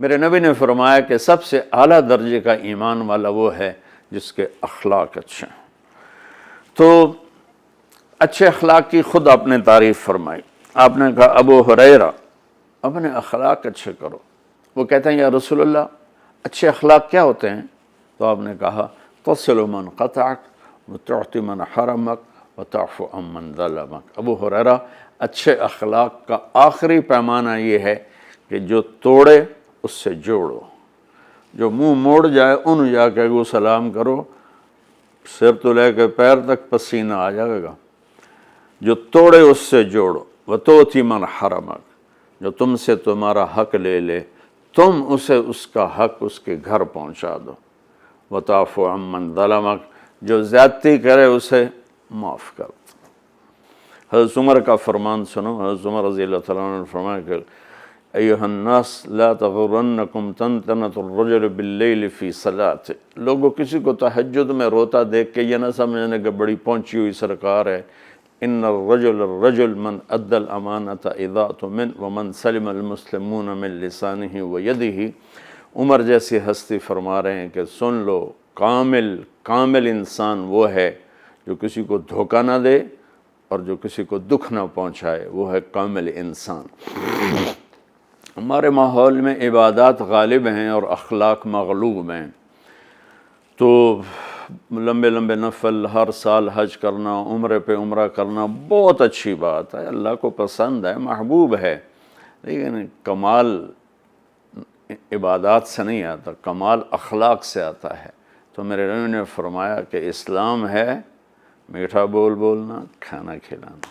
میرے نبی نے فرمایا کہ سب سے اعلیٰ درجے کا ایمان والا وہ ہے جس کے اخلاق اچھے ہیں۔ تو اچھے اخلاق کی خود آپ نے تعریف فرمائی۔ آپ نے کہا ابو ہریرہ اپنے اخلاق اچھے کرو۔ وہ کہتے ہیں یا رسول اللہ اچھے اخلاق کیا ہوتے ہیں؟ تو آپ نے کہا تصل من قطعک وتعطی من حرمک وتعفو عن من ظلمک۔ ابو ہریرہ اچھے اخلاق کا آخری پیمانہ یہ ہے کہ جو توڑے اس سے جوڑو، جو منہ موڑ جائے ان جا کے وہ سلام کرو، سر تو لے کے پیر تک پسینہ آ جائے گا۔ جو توڑے اس سے جوڑو، وتعطی من حرمک، جو تم سے تمہارا حق لے لے تم اسے اس کا حق اس کے گھر پہنچا دو، وتعفو عن من ظلمک، جو زیادتی کرے اسے معاف کر دو۔ حضرت عمر کا فرمان سنو، حضرت عمر رضی اللہ تعالیٰ عنہ نے فرمایا کہ ایھا الناس لا تغرنکم تنتنۃ الرجل باللیل فی صلاۃ، لوگوں کسی کو تہجد میں روتا دیکھ کے یہ نہ سمجھنے کہ بڑی پہنچی ہوئی سرکار ہے۔ ان الرجل من ادى الامانۃ اذا اؤتمن ومن سلم المسلمون من لسانہ ویدہ۔ عمر جیسی ہستی فرما رہے ہیں کہ سن لو، کامل انسان وہ ہے جو کسی کو دھوکہ نہ دے اور جو کسی کو دکھ نہ پہنچائے، وہ ہے کامل انسان۔ ہمارے ماحول میں عبادات غالب ہیں اور اخلاق مغلوب ہیں، تو لمبے لمبے نفل ہر سال حج کرنا، عمرے پہ عمرہ کرنا بہت اچھی بات ہے، اللہ کو پسند ہے، محبوب ہے، لیکن کمال عبادات سے نہیں آتا، کمال اخلاق سے آتا ہے۔ تو میرے نبی نے فرمایا کہ اسلام ہے میٹھا بول بولنا، کھانا کھلانا۔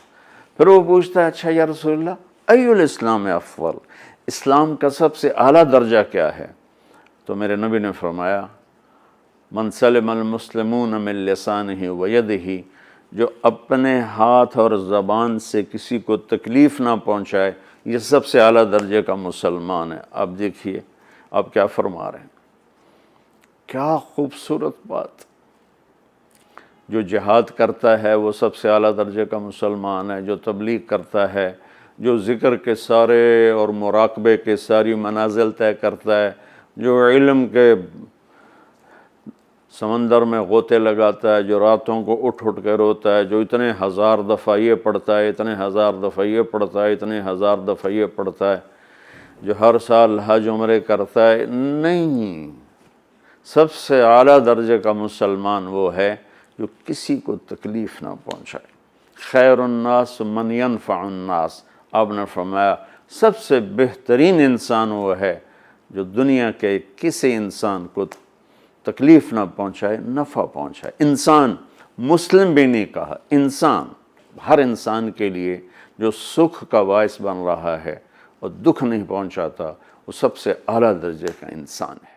پھر وہ پوچھتا ہے اچھا یا رسول اللہ ای الاسلام افضل، اسلام کا سب سے اعلیٰ درجہ کیا ہے؟ تو میرے نبی نے فرمایا من سلم المسلمون من لسانہ ویدہ، جو اپنے ہاتھ اور زبان سے کسی کو تکلیف نہ پہنچائے، یہ سب سے اعلیٰ درجے کا مسلمان ہے۔ آپ دیکھیے آپ کیا فرما رہے ہیں، کیا خوبصورت بات۔ جو جہاد کرتا ہے وہ سب سے اعلیٰ درجے کا مسلمان ہے، جو تبلیغ کرتا ہے، جو ذکر کے سارے اور مراقبے کے ساری منازل طے کرتا ہے، جو علم کے سمندر میں غوطے لگاتا ہے، جو راتوں کو اٹھ کے روتا ہے، جو اتنے ہزار دفعہ یہ پڑھتا ہے، اتنے ہزار دفعہ یہ پڑھتا ہے، اتنے ہزار دفعہ یہ پڑھتا ہے، جو ہر سال حج عمرے کرتا ہے، نہیں، سب سے اعلیٰ درجے کا مسلمان وہ ہے جو کسی کو تکلیف نہ پہنچائے۔ خیر الناس من ینفع الناس، آپ نے فرمایا سب سے بہترین انسان وہ ہے جو دنیا کے کسی انسان کو تکلیف نہ پہنچائے، نفع پہنچائے۔ انسان، مسلم بھی نہیں کہا، انسان، ہر انسان کے لیے جو سکھ کا باعث بن رہا ہے اور دکھ نہیں پہنچاتا، وہ سب سے اعلیٰ درجے کا انسان ہے۔